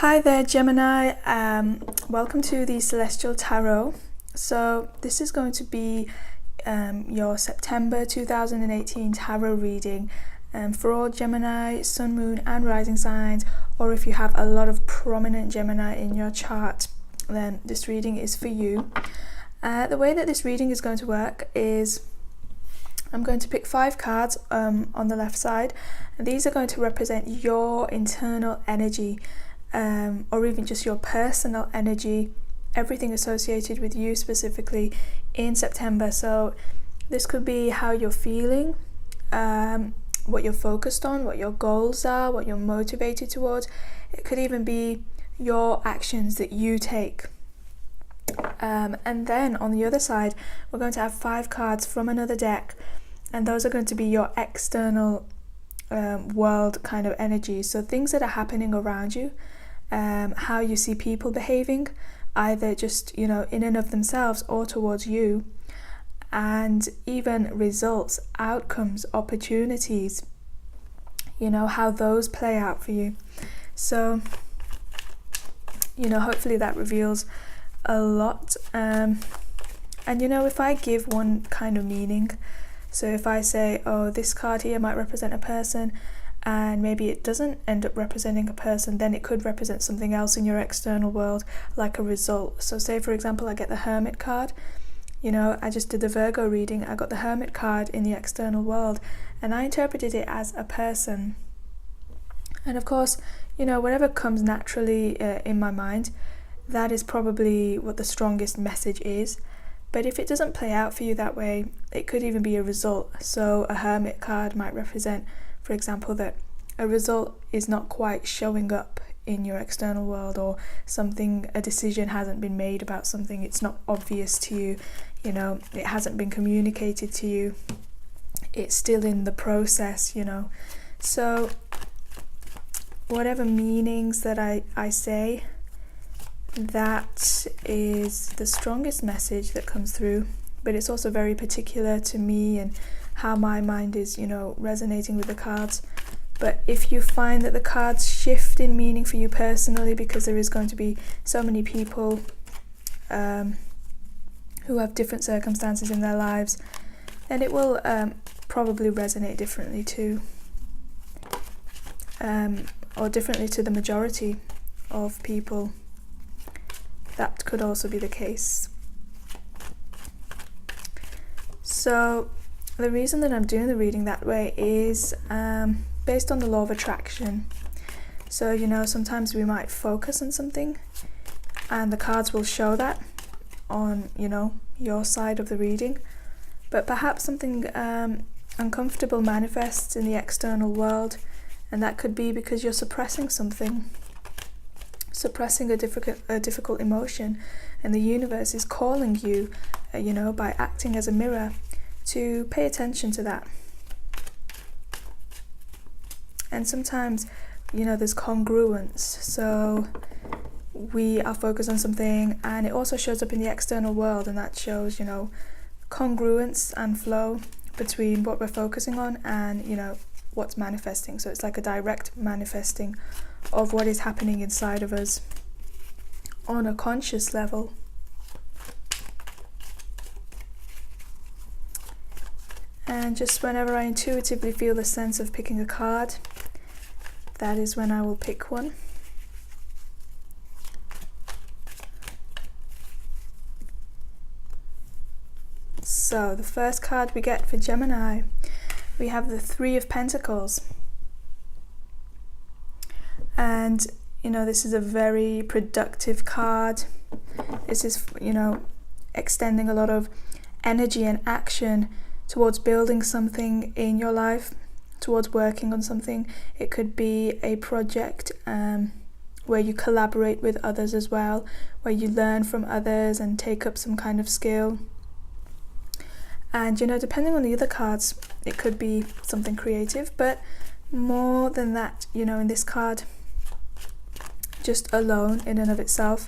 Hi there, Gemini. Welcome to the Celestial Tarot. So this is going to be your September 2018 tarot reading for all Gemini, Sun, Moon and Rising signs, or if you have a lot of prominent Gemini in your chart, then this reading is for you. The way that this reading is going to work is I'm going to pick 5 cards on the left side, and these are going to represent your internal energy. Or even just your personal energy, everything associated with you specifically in September. So this could be how you're feeling, what you're focused on, what your goals are, what you're motivated towards. It could even be your actions that you take. And then on the other side, we're going to have 5 cards from another deck, and those are going to be your external world kind of energy. So things that are happening around you. How you see people behaving, either just in and of themselves or towards you, and even results, outcomes, opportunities, how those play out for you. So hopefully that reveals a lot. And if I give one kind of meaning, so if I say, oh, this card here might represent a person, and maybe it doesn't end up representing a person, then it could represent something else in your external world, like a result. So say for example I get the Hermit card, I just did the Virgo reading, I got the Hermit card in the external world, and I interpreted it as a person. And of course, whatever comes naturally in my mind, that is probably what the strongest message is. But if it doesn't play out for you that way, it could even be a result. So a Hermit card might represent, for example, that a result is not quite showing up in your external world, or a decision hasn't been made about something, it's not obvious to you, it hasn't been communicated to you, it's still in the process, So whatever meanings that I say, that is the strongest message that comes through. But it's also very particular to me and how my mind is, resonating with the cards. But if you find that the cards shift in meaning for you personally, because there is going to be so many people who have different circumstances in their lives, then it will probably resonate differently too, or differently to the majority of people. That could also be the case. So the reason that I'm doing the reading that way is based on the law of attraction. So sometimes we might focus on something and the cards will show that on your side of the reading, but perhaps something uncomfortable manifests in the external world, and that could be because you're suppressing something, suppressing a difficult emotion, and the universe is calling you by acting as a mirror to pay attention to that. And sometimes there's congruence, so we are focused on something and it also shows up in the external world, and that shows congruence and flow between what we're focusing on and what's manifesting. So it's like a direct manifesting of what is happening inside of us on a conscious level. And just whenever I intuitively feel the sense of picking a card, that is when I will pick one. So the first card we get for Gemini, we have the 3 of Pentacles. And this is a very productive card. This is extending a lot of energy and action towards building something in your life, towards working on something. It could be a project where you collaborate with others as well, where you learn from others and take up some kind of skill. And depending on the other cards, it could be something creative, but more than that, in this card, just alone in and of itself,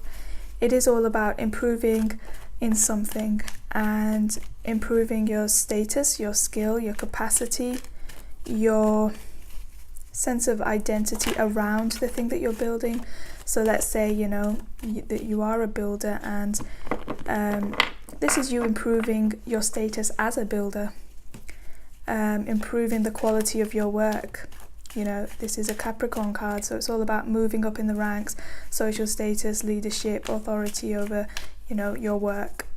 it is all about improving in something and improving your status, your skill, your capacity, your sense of identity around the thing that you're building. So let's say, that you are a builder, and this is you improving your status as a builder, improving the quality of your work. This is a Capricorn card, so it's all about moving up in the ranks, social status, leadership, authority over, your work,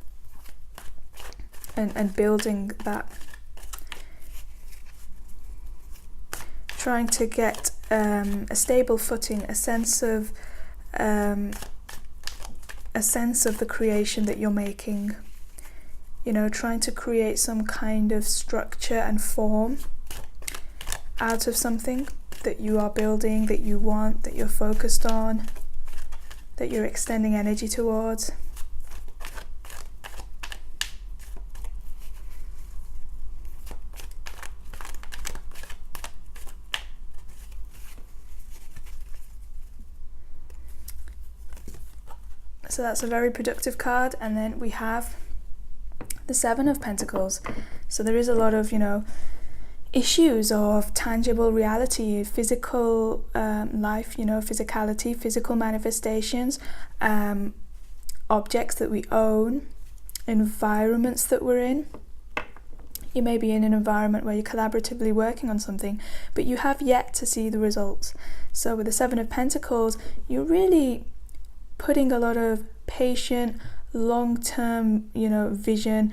and building that. Trying to get a stable footing, a sense of the creation that you're making. Trying to create some kind of structure and form out of something that you are building, that you want, that you're focused on, that you're extending energy towards. So that's a very productive card. And then we have the Seven of Pentacles. So there is a lot of, issues of tangible reality, physical life, physicality, physical manifestations, objects that we own, environments that we're in. You may be in an environment where you're collaboratively working on something, but you have yet to see the results. So with the Seven of Pentacles, you're really putting a lot of patient, long-term, vision,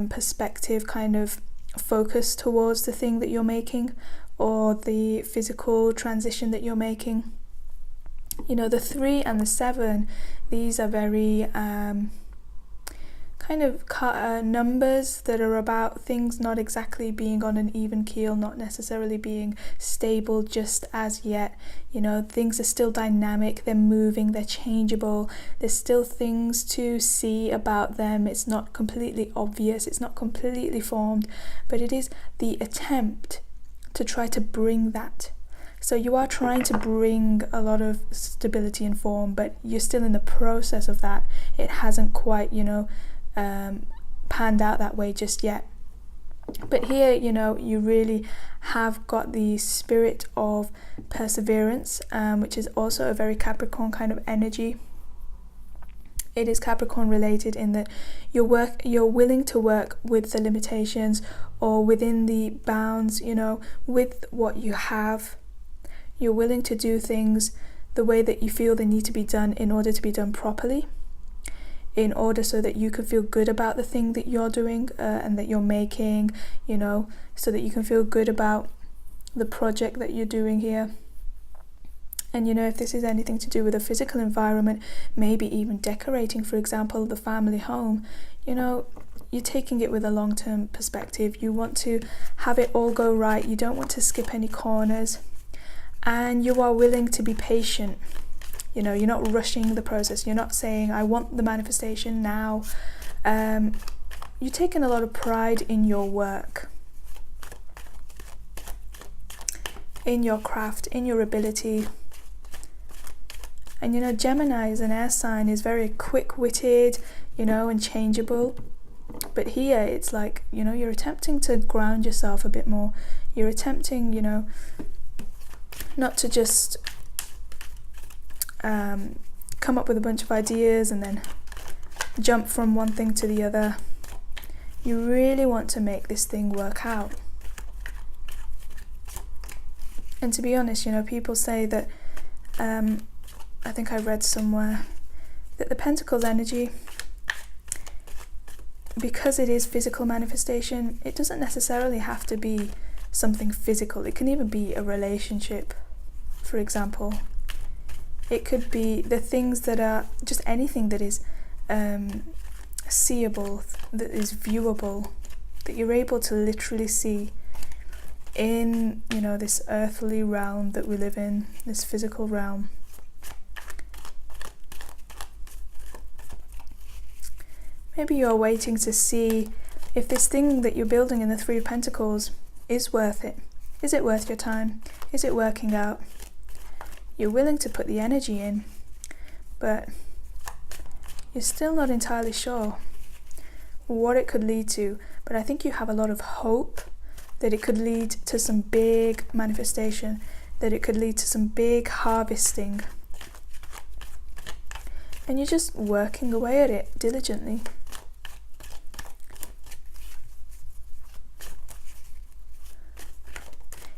perspective, kind of focus towards the thing that you're making, or the physical transition that you're making. The 3 and the 7, these are very kind of numbers that are about things not exactly being on an even keel, not necessarily being stable just as yet. Things are still dynamic, they're moving, they're changeable, there's still things to see about them. It's not completely obvious, it's not completely formed, but it is the attempt to try to bring that. So you are trying to bring a lot of stability and form, but you're still in the process of that. It hasn't quite, panned out that way just yet. But here, you really have got the spirit of perseverance, which is also a very Capricorn kind of energy. It is Capricorn related in that you're willing to work with the limitations, or within the bounds, with what you have. You're willing to do things the way that you feel they need to be done in order to be done properly, in order so that you can feel good about the thing that you're doing and that you're making, so that you can feel good about the project that you're doing here. And if this is anything to do with a physical environment, maybe even decorating, for example, the family home, you're taking it with a long-term perspective. You want to have it all go right. You don't want to skip any corners, and you are willing to be patient. You're not rushing the process. You're not saying, I want the manifestation now. You're taking a lot of pride in your work, in your craft, in your ability. And Gemini as an air sign is very quick-witted, and changeable. But here it's like, you're attempting to ground yourself a bit more. You're attempting, not to just come up with a bunch of ideas and then jump from one thing to the other. You really want to make this thing work out. And to be honest, people say that, I think I read somewhere, that the Pentacles energy, because it is physical manifestation, it doesn't necessarily have to be something physical. It can even be a relationship, for example. It could be the things that are just anything that is seeable, that is viewable, that you're able to literally see in, this earthly realm that we live in, this physical realm. Maybe you're waiting to see if this thing that you're building in the 3 of Pentacles is worth it. Is it worth your time? Is it working out? You're willing to put the energy in, but you're still not entirely sure what it could lead to. But I think you have a lot of hope that it could lead to some big manifestation, that it could lead to some big harvesting. and you're just working away at it diligently.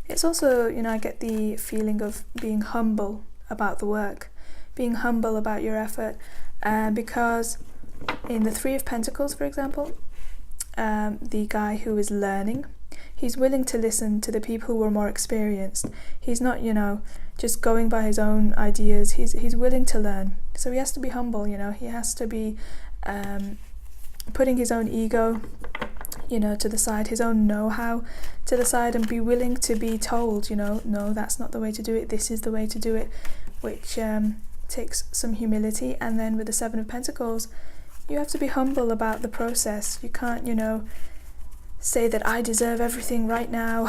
It's also, I get the feeling of being humble about the work, being humble about your effort, because in the Three of Pentacles, for example, the guy who is learning, he's willing to listen to the people who are more experienced. He's not, just going by his own ideas. He's willing to learn. So he has to be humble, he has to be putting his own ego, to the side, his own know-how to the side, and be willing to be told, no, that's not the way to do it, this is the way to do it, which takes some humility. And then with the Seven of Pentacles, you have to be humble about the process. You can't, say that I deserve everything right now.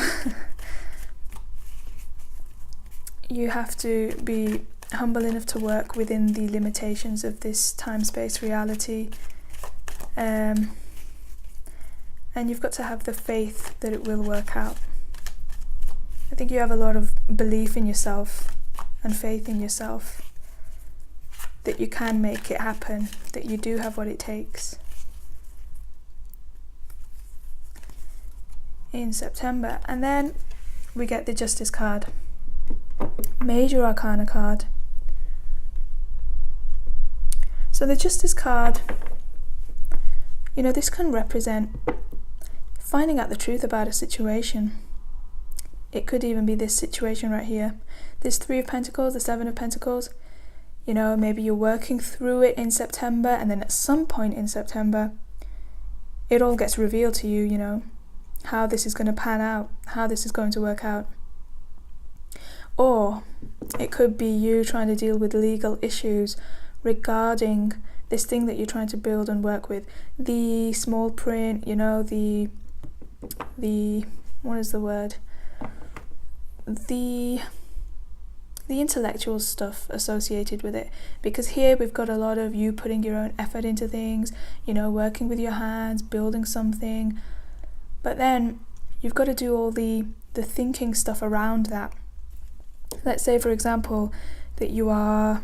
You have to be humble enough to work within the limitations of this time-space reality. And you've got to have the faith that it will work out. I think you have a lot of belief in yourself and faith in yourself that you can make it happen, that you do have what it takes. In September. And then we get the Justice card, Major Arcana card. So the Justice card, this can represent finding out the truth about a situation. It could even be this situation right here. This Three of Pentacles, the Seven of Pentacles, maybe you're working through it in September, and then at some point in September, it all gets revealed to you, how this is going to pan out, how this is going to work out. Or it could be you trying to deal with legal issues regarding this thing that you're trying to build and work with. The small print, the what is the word? The intellectual stuff associated with it. Because here we've got a lot of you putting your own effort into things, working with your hands, building something. But then you've got to do all the thinking stuff around that. Let's say, for example, that you are,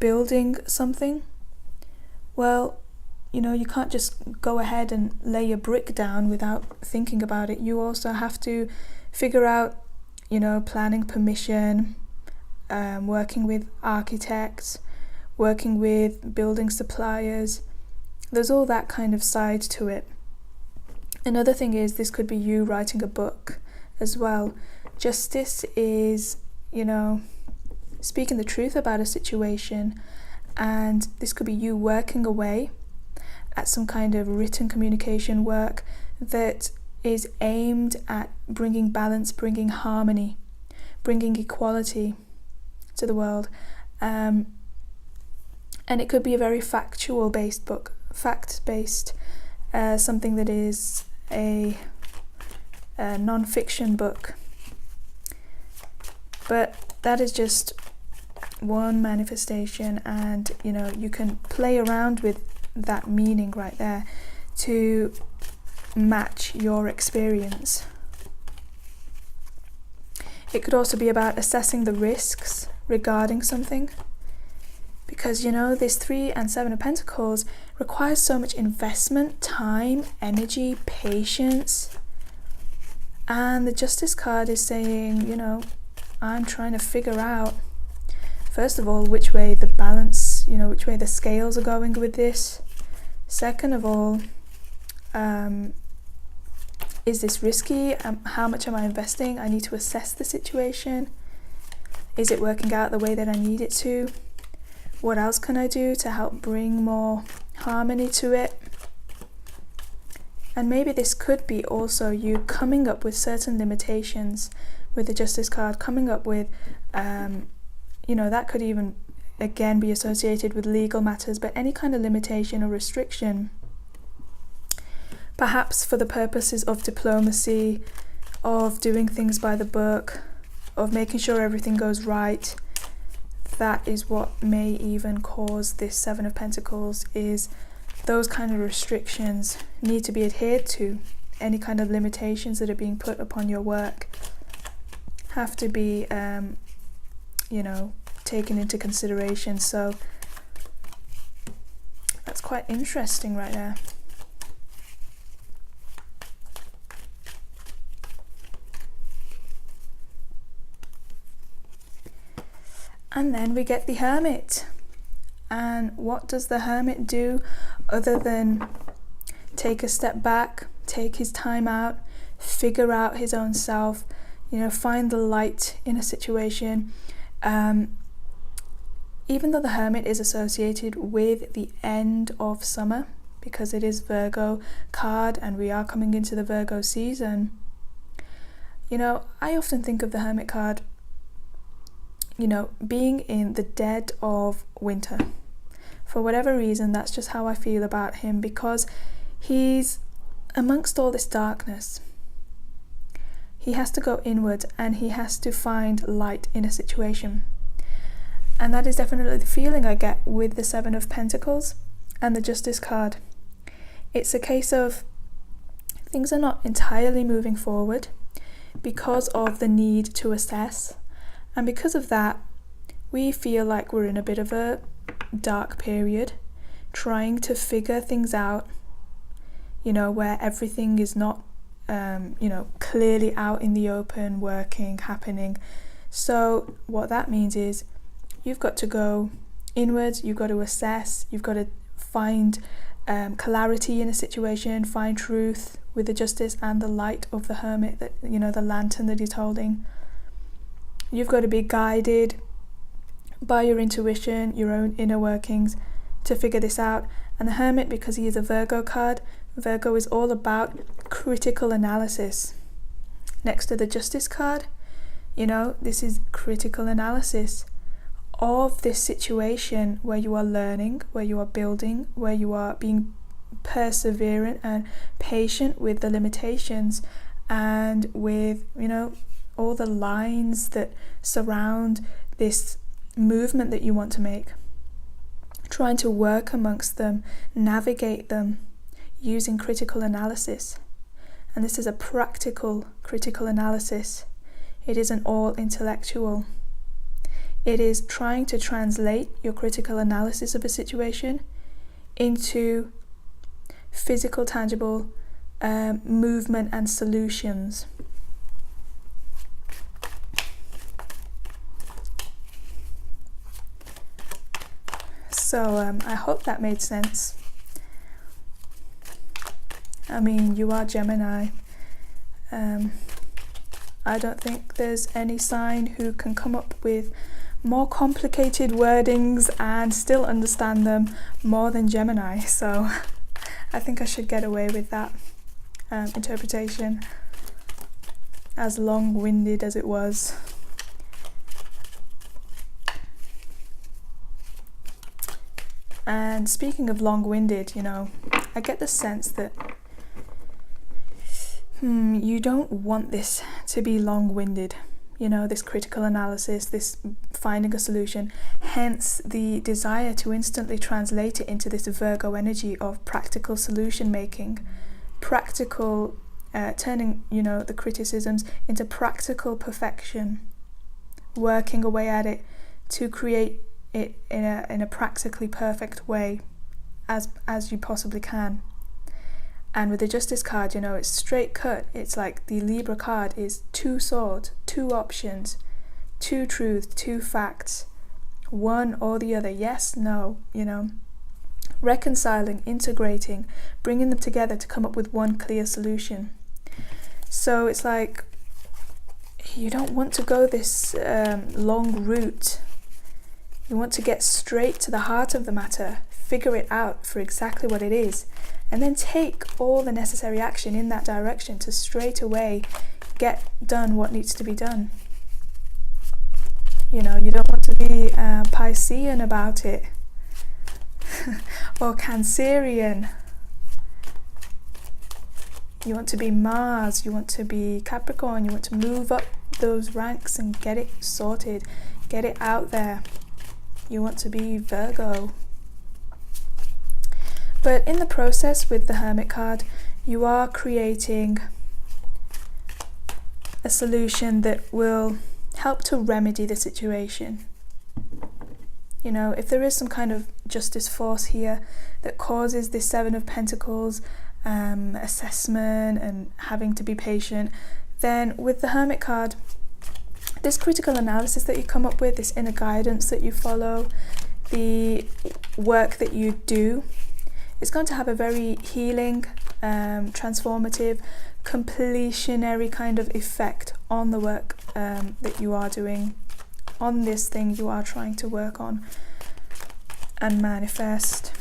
building something. Well, you can't just go ahead and lay a brick down without thinking about it. You also have to figure out, planning permission, working with architects, working with building suppliers. There's all that kind of side to it. Another thing is, this could be you writing a book as well. Justice is, speaking the truth about a situation, and this could be you working away at some kind of written communication work that is aimed at bringing balance, bringing harmony, bringing equality to the world. And it could be a very factual-based book, fact-based, something that is a non-fiction book. But that is just one manifestation, and you can play around with that meaning right there to match your experience. It could also be about assessing the risks regarding something, because this Three and Seven of Pentacles requires so much investment, time, energy, patience. And the Justice card is saying, I'm trying to figure out, first of all, which way the balance, which way the scales are going with this. Second of all, is this risky? How much am I investing? I need to assess the situation. Is it working out the way that I need it to? What else can I do to help bring more harmony to it? And maybe this could be also you coming up with certain limitations with the Justice card, coming up with, that could even, again, be associated with legal matters, but any kind of limitation or restriction, perhaps for the purposes of diplomacy, of doing things by the book, of making sure everything goes right. That is what may even cause this Seven of Pentacles, is those kind of restrictions need to be adhered to. Any kind of limitations that are being put upon your work have to be, taken into consideration. So that's quite interesting right there. And then we get the Hermit. And what does the Hermit do other than take a step back, take his time out, figure out his own self, find the light in a situation? Even though the Hermit is associated with the end of summer, because it is Virgo card and we are coming into the Virgo season, I often think of the Hermit card, being in the dead of winter. For whatever reason, that's just how I feel about him, because he's amongst all this darkness. He has to go inward and he has to find light in a situation. And that is definitely the feeling I get with the Seven of Pentacles and the Justice card. It's a case of things are not entirely moving forward because of the need to assess. And because of that, we feel like we're in a bit of a dark period, trying to figure things out, where everything is not, clearly out in the open, working, happening. So what that means is you've got to go inwards, you've got to assess, you've got to find clarity in a situation, find truth with the Justice and the light of the Hermit, that the lantern that he's holding. You've got to be guided by your intuition, your own inner workings to figure this out. And the Hermit, because he is a Virgo card, Virgo is all about critical analysis. Next to the Justice card, this is critical analysis of this situation where you are learning, where you are building, where you are being perseverant and patient with the limitations and with, all the lines that surround this movement that you want to make. Trying to work amongst them, navigate them using critical analysis. And this is a practical critical analysis. It isn't all intellectual. It is trying to translate your critical analysis of a situation into physical, tangible movement and solutions. So I hope that made sense. I mean, you are Gemini. I don't think there's any sign who can come up with more complicated wordings and still understand them more than Gemini. So I think I should get away with that interpretation, as long-winded as it was. And speaking of long-winded, I get the sense that you don't want this to be long-winded, this critical analysis, this finding a solution, hence the desire to instantly translate it into this Virgo energy of practical solution making, practical, turning, the criticisms into practical perfection, working away at it to create it in a practically perfect way as you possibly can. And with the Justice card, it's straight cut. It's like the Libra card is two swords, two options, two truths, two facts, one or the other, yes, no, reconciling, integrating, bringing them together to come up with one clear solution. So it's like you don't want to go this long route. You want to get straight to the heart of the matter, figure it out for exactly what it is, and then take all the necessary action in that direction to straight away get done what needs to be done. You don't want to be Piscean about it or Cancerian. You want to be Mars, you want to be Capricorn, you want to move up those ranks and get it sorted, get it out there. You want to be Virgo. But in the process with the Hermit card, you are creating a solution that will help to remedy the situation. You know, if there is some kind of justice force here that causes this Seven of Pentacles assessment and having to be patient, then with the Hermit card, this critical analysis that you come up with, this inner guidance that you follow, the work that you do, is going to have a very healing, transformative, completionary kind of effect on the work that you are doing, on this thing you are trying to work on and manifest.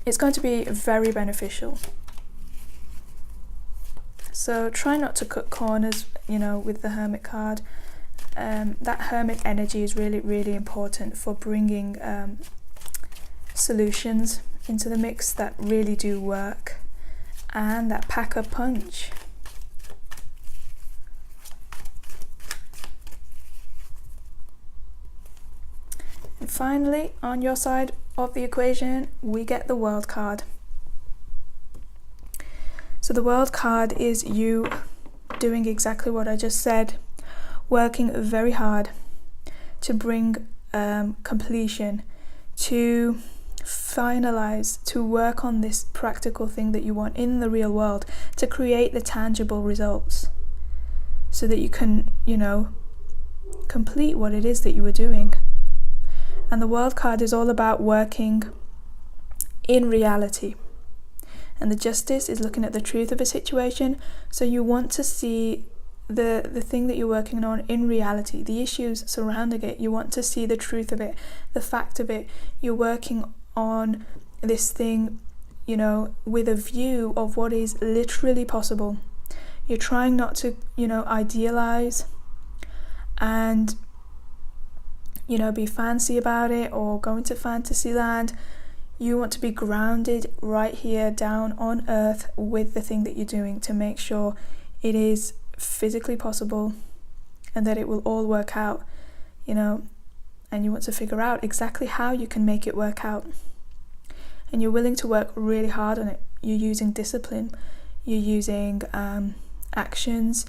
It's going to be very beneficial. So try not to cut corners, you know, with the Hermit card. That Hermit energy is really, really important for bringing solutions into the mix that really do work, and that pack a punch. And finally, on your side of the equation, we get the World card. So the World card is you doing exactly what I just said, working very hard to bring completion, to finalize, to work on this practical thing that you want in the real world, to create the tangible results so that you can, you know, complete what it is that you were doing. And the World card is all about working in reality. And the Justice is looking at the truth of a situation. So you want to see the thing that you're working on in reality, the issues surrounding it. You want to see the truth of it, the fact of it. You're working on this thing, you know, with a view of what is literally possible. You're trying not to, you know, idealize and, you know, be fancy about it or go into fantasy land. You want to be grounded right here down on earth with the thing that you're doing to make sure it is physically possible and that it will all work out, you know, and you want to figure out exactly how you can make it work out. And you're willing to work really hard on it. You're using discipline, you're using actions,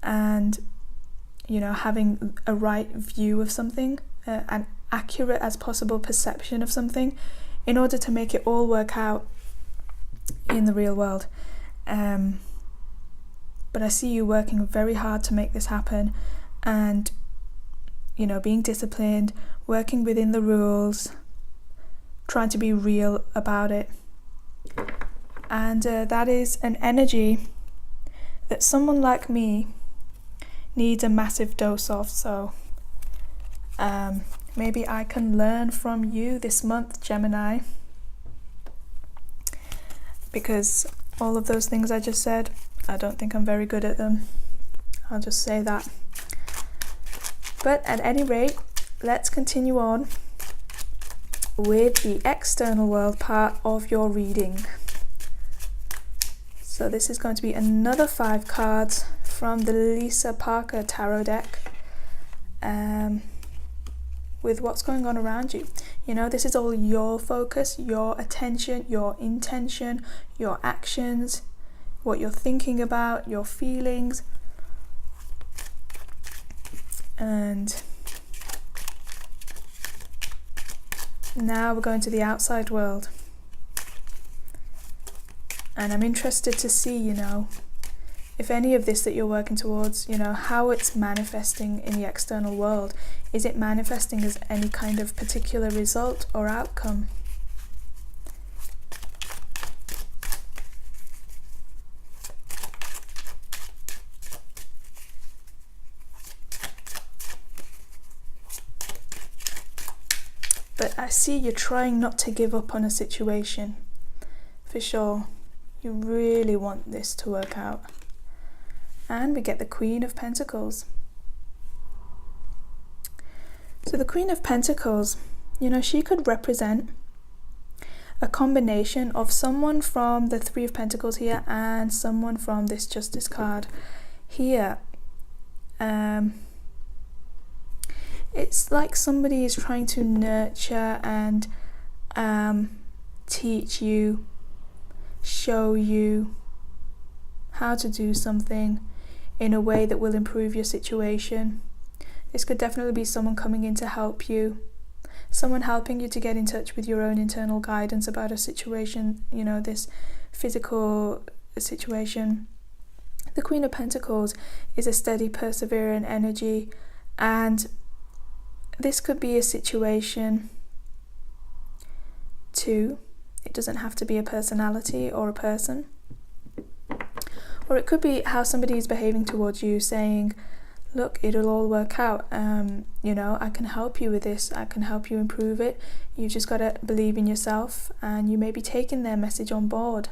and, you know, having a right view of something, an accurate as possible perception of something, in order to make it all work out in the real world. But I see you working very hard to make this happen, and, you know, being disciplined, working within the rules, trying to be real about it. And that is an energy that someone like me needs a massive dose of. So maybe I can learn from you this month, Gemini, because all of those things I just said, I don't think I'm very good at them. I'll just say that. But at any rate, let's continue on with the external world part of your reading. So this is going to be another 5 cards from the Lisa Parker Tarot deck, with what's going on around you. You know, this is all your focus, your attention, your intention, your actions, what you're thinking about, your feelings. And now we're going to the outside world. And I'm interested to see, you know, if any of this that you're working towards, you know, how it's manifesting in the external world. Is it manifesting as any kind of particular result or outcome? But I see you're trying not to give up on a situation, for sure. You really want this to work out. And we get the Queen of Pentacles. So the Queen of Pentacles, you know, she could represent a combination of someone from the Three of Pentacles here and someone from this Justice card here. It's like somebody is trying to nurture and teach you, show you how to do something in a way that will improve your situation. This could definitely be someone coming in to help you, someone helping you to get in touch with your own internal guidance about a situation, this physical situation. The Queen of Pentacles is a steady, persevering energy, and this could be a situation too. It doesn't have to be a personality or a person. Or it could be how somebody is behaving towards you, saying, look, it'll all work out. I can help you with this. I can help you improve it. You've just got to believe in yourself, and you may be taking their message on board.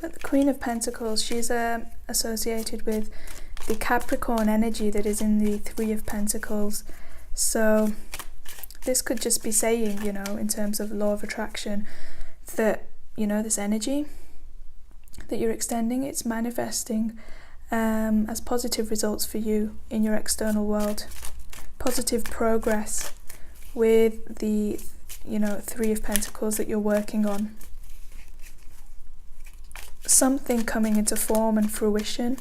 But the Queen of Pentacles, she's associated with the Capricorn energy that is in the Three of Pentacles. So this could just be saying, in terms of law of attraction, that, this energy that you're extending, it's manifesting as positive results for you in your external world. Positive progress with the, Three of Pentacles that you're working on. Something coming into form and fruition.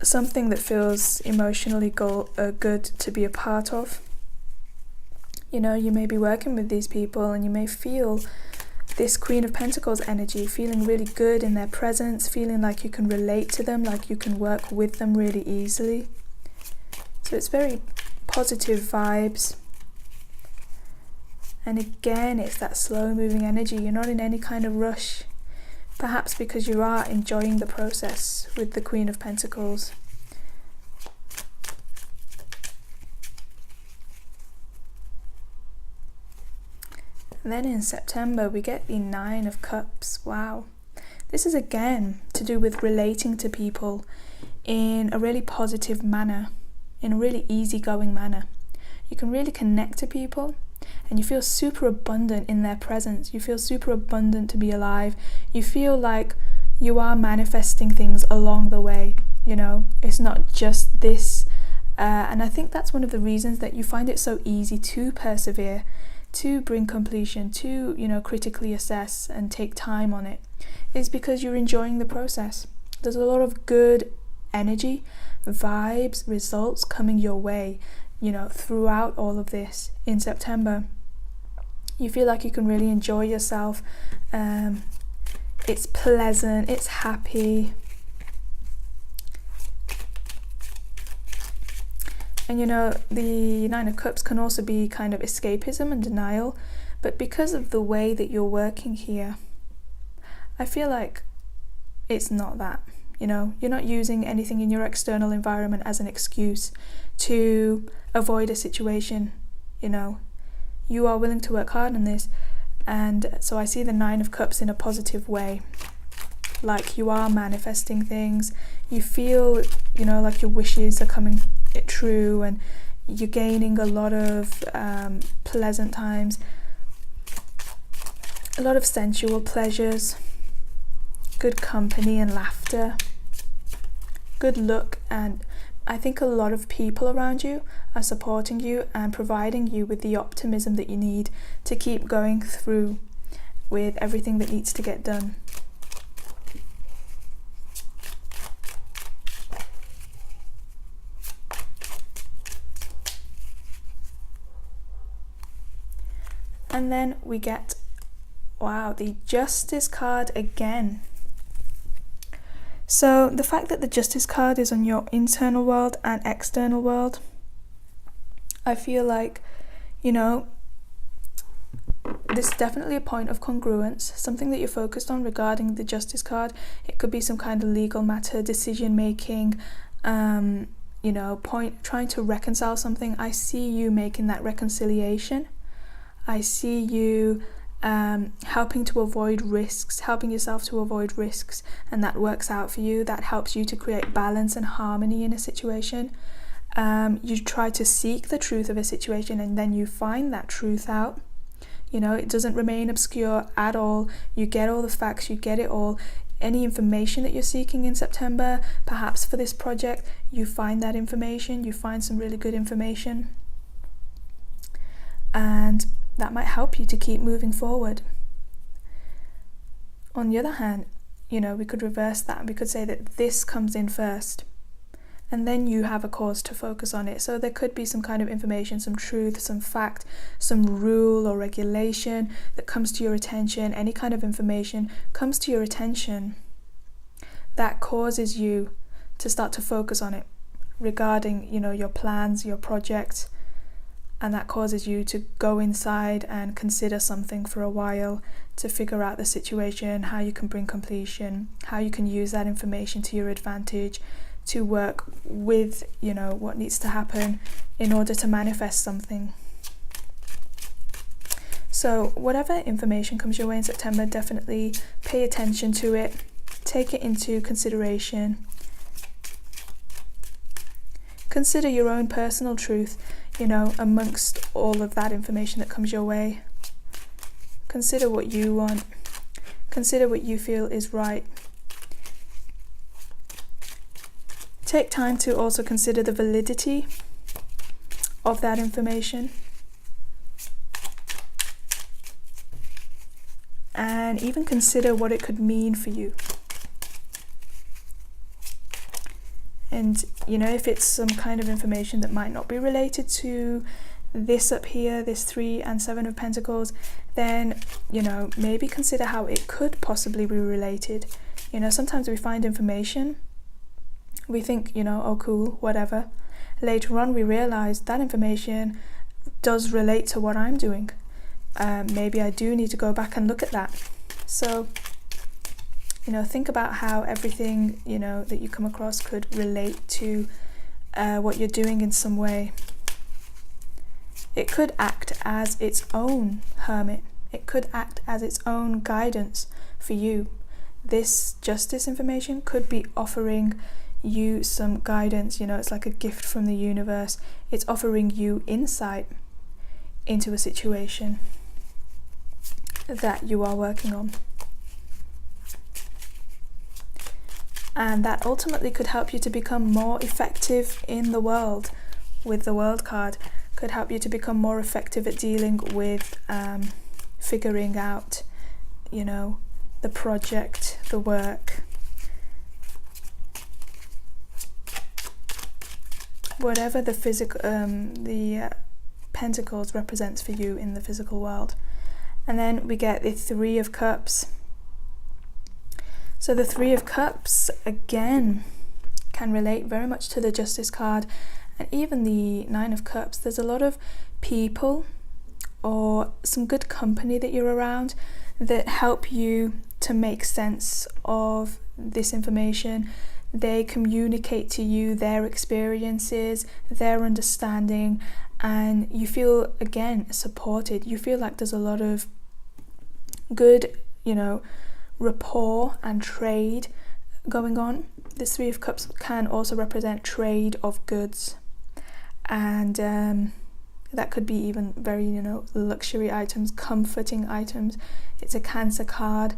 Something that feels emotionally good to be a part of. You may be working with these people and you may feel this Queen of Pentacles energy, feeling really good in their presence, feeling like you can relate to them, like you can work with them really easily. So it's very positive vibes. And again, it's that slow moving energy. You're not in any kind of rush. Perhaps because you are enjoying the process with the Queen of Pentacles. And then in September we get the Nine of Cups. Wow. This is again to do with relating to people in a really positive manner, in a really easygoing manner. You can really connect to people. And you feel super abundant in their presence. You feel super abundant to be alive. You feel like you are manifesting things along the way. It's not just this. And I think that's one of the reasons that you find it so easy to persevere, to bring completion, to, critically assess and take time on it, is because you're enjoying the process. There's a lot of good energy, vibes, results coming your way. Throughout all of this in September. You feel like you can really enjoy yourself. It's pleasant, it's happy. And the Nine of Cups can also be kind of escapism and denial, but because of the way that you're working here, I feel like it's not that. You're not using anything in your external environment as an excuse to avoid a situation. You are willing to work hard on this, and so I see the Nine of Cups in a positive way, like you are manifesting things. You feel like your wishes are coming true, and you're gaining a lot of pleasant times, a lot of sensual pleasures, good company and laughter, good luck, and I think a lot of people around you are supporting you and providing you with the optimism that you need to keep going through with everything that needs to get done. And then we get, wow, the Justice card again. So the fact that the Justice card is on your internal world and external world, I feel like, this is definitely a point of congruence, something that you're focused on regarding the Justice card. It could be some kind of legal matter, decision making, trying to reconcile something. I see you making that reconciliation. I see you helping to avoid risks, helping yourself to avoid risks, and that works out for you. That helps you to create balance and harmony in a situation. You try to seek the truth of a situation, and then you find that truth out. It doesn't remain obscure at all. You get all the facts, you get it all. Any information that you're seeking in September, perhaps for this project, you find that information, you find some really good information. and that might help you to keep moving forward. On the other hand, we could reverse that, and we could say that this comes in first, and then you have a cause to focus on it. So there could be some kind of information, some truth, some fact, some rule or regulation that comes to your attention. Any kind of information comes to your attention that causes you to start to focus on it regarding, your plans, your projects, and that causes you to go inside and consider something for a while to figure out the situation, how you can bring completion, how you can use that information to your advantage, to work with, what needs to happen in order to manifest something. So whatever information comes your way in September, definitely pay attention to it, take it into consideration. Consider your own personal truth, amongst all of that information that comes your way. Consider what you want. Consider what you feel is right. Take time to also consider the validity of that information. And even consider what it could mean for you. And, if it's some kind of information that might not be related to this up here, this 3 and 7 of Pentacles, then, maybe consider how it could possibly be related. Sometimes we find information, we think, oh cool, whatever. Later on we realize that information does relate to what I'm doing. Maybe I do need to go back and look at that. So, think about how everything, that you come across could relate to what you're doing in some way. It could act as its own hermit. It could act as its own guidance for you. This justice information could be offering you some guidance. It's like a gift from the universe. It's offering you insight into a situation that you are working on. And that ultimately could help you to become more effective in the world. With the World card, could help you to become more effective at dealing with figuring out, the project, the work, whatever the physical, the Pentacles represents for you in the physical world. And then we get the 3 of Cups. So the 3 of Cups, again, can relate very much to the Justice card, and even the 9 of Cups. There's a lot of people or some good company that you're around that help you to make sense of this information. They communicate to you their experiences, their understanding, and you feel, again, supported. You feel like there's a lot of good, rapport and trade going on. This 3 of Cups can also represent trade of goods, and that could be even very, luxury items, comforting items. It's a Cancer card,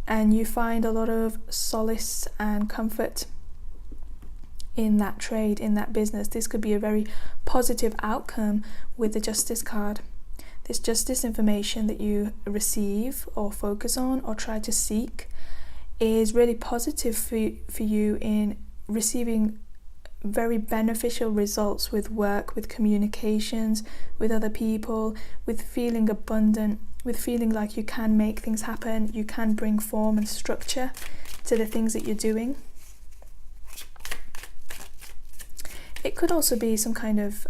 and you find a lot of solace and comfort in that trade, in that business. This could be a very positive outcome with the Justice card. This justice information that you receive or focus on or try to seek is really positive for you in receiving very beneficial results with work, with communications, with other people, with feeling abundant, with feeling like you can make things happen, you can bring form and structure to the things that you're doing. It could also be some kind of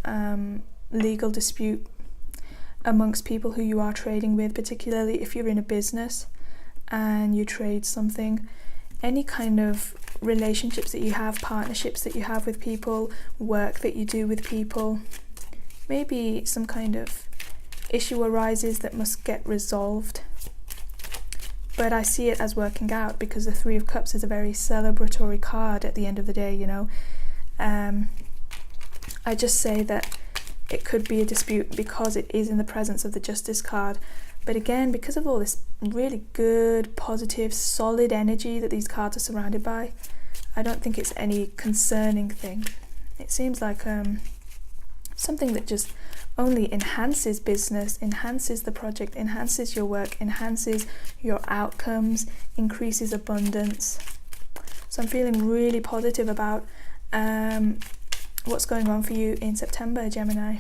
legal dispute amongst people who you are trading with, particularly if you're in a business and you trade something. Any kind of relationships that you have, partnerships that you have with people, work that you do with people. Maybe some kind of issue arises that must get resolved. But I see it as working out because the 3 of Cups is a very celebratory card at the end of the day, I just say that it could be a dispute because it is in the presence of the Justice card. But again, because of all this really good, positive, solid energy that these cards are surrounded by, I don't think it's any concerning thing. It seems like something that just only enhances business, enhances the project, enhances your work, enhances your outcomes, increases abundance. So I'm feeling really positive about what's going on for you in September, Gemini.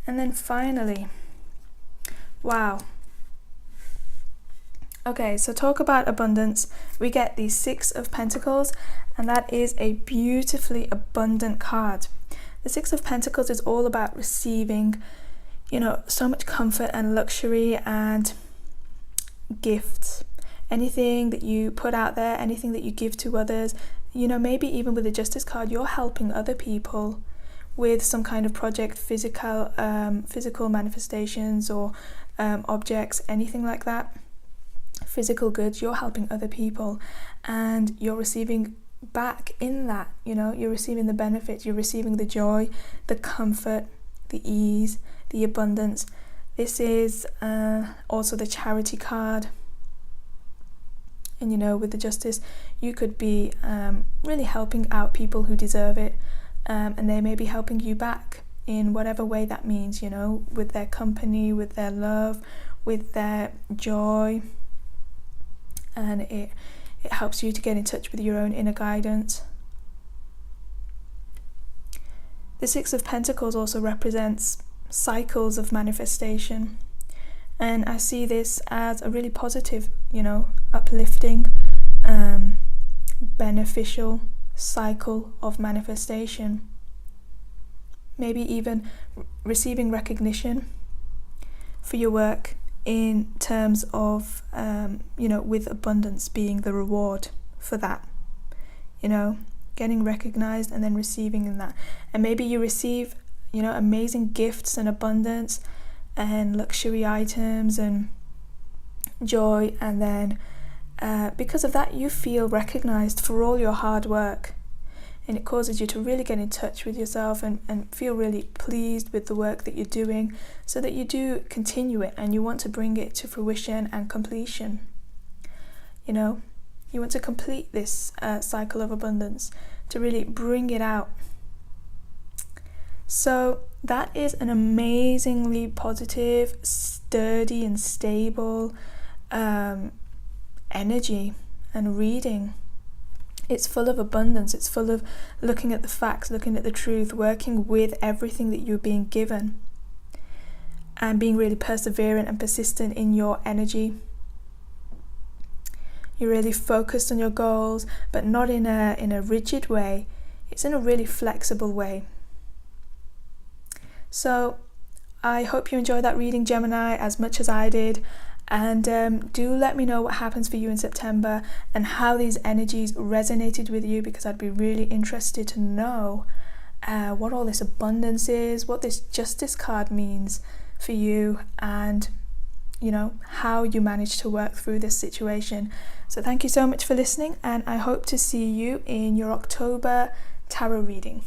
And then finally, wow. Okay, so talk about abundance. We get the Six of Pentacles, and that is a beautifully abundant card. The Six of Pentacles is all about receiving, so much comfort and luxury and gifts. Anything that you put out there, anything that you give to others, maybe even with the Justice card, you're helping other people with some kind of project, physical manifestations or objects, anything like that. Physical goods, you're helping other people and you're receiving back in that, you're receiving the benefits, you're receiving the joy, the comfort, the ease, the abundance. This is also the Charity card. And with the Justice, you could be really helping out people who deserve it, and they may be helping you back in whatever way that means, with their company, with their love, with their joy. And it helps you to get in touch with your own inner guidance. The Six of Pentacles also represents cycles of manifestation, and I see this as a really positive, uplifting, beneficial cycle of manifestation. Maybe even receiving recognition for your work, in terms of, with abundance being the reward for that, getting recognized and then receiving in that. And maybe you receive, amazing gifts and abundance and luxury items and joy. And then because of that, you feel recognized for all your hard work. And it causes you to really get in touch with yourself and feel really pleased with the work that you're doing, so that you do continue it and you want to bring it to fruition and completion. You want to complete this cycle of abundance, to really bring it out. So that is an amazingly positive, sturdy and stable energy and reading. It's full of abundance. It's full of looking at the facts, looking at the truth, working with everything that you're being given, and being really perseverant and persistent in your energy. You're really focused on your goals, but not in a rigid way. It's in a really flexible way. So I hope you enjoyed that reading, Gemini, as much as I did. And do let me know what happens for you in September and how these energies resonated with you, because I'd be really interested to know what all this abundance is, what this Justice card means for you, and how you manage to work through this situation. So thank you so much for listening, and I hope to see you in your October tarot reading.